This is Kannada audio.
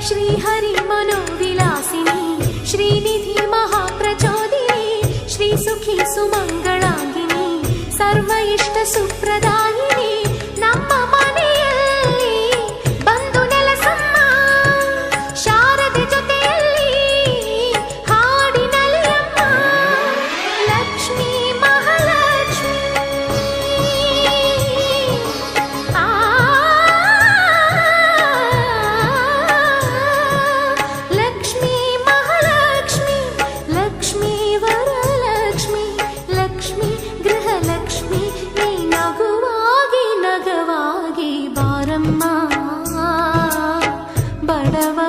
ಶ್ರೀಹರಿ ಮನೋವಿಲಾಸಿನಿ ಶ್ರೀನಿಧಿ ಮಹಾಪ್ರಚೋದಿನಿ ಶ್ರೀ ಸುಖಿ ಸುಮಂಗಳಾಂಗಿನಿ ಸರ್ವ ಇಷ್ಟ ಸುಪ್ರದಾಯಿನಿ ನಮ್ಮ ಮನೆಯಲ್ಲಿ ಬಂದು ನೆಲಸಮ್ಮ ಶಾರದೆ ಜೊತೆಯಲ್ಲಿ ಹಾಡಿನಲಿಯಮ್ಮ ಲಕ್ಷ್ಮೀ ಮಹಾಲಕ್ಷ್ಮಿ ಲಕ್ಷ್ಮೀ ಮಹಾಲಕ್ಷ್ಮಿ ಲಕ್ಷ್ಮೀ ವರಲಕ್ಷ್ಮಿ ಲಕ್ಷ್ಮೀ ಗೃಹಲಕ್ಷ್ಮಿ ನೀ ನಗುವಾಗಿ ನಗವಾಗಿ ಬಾರಮ್ಮ ಬಡವ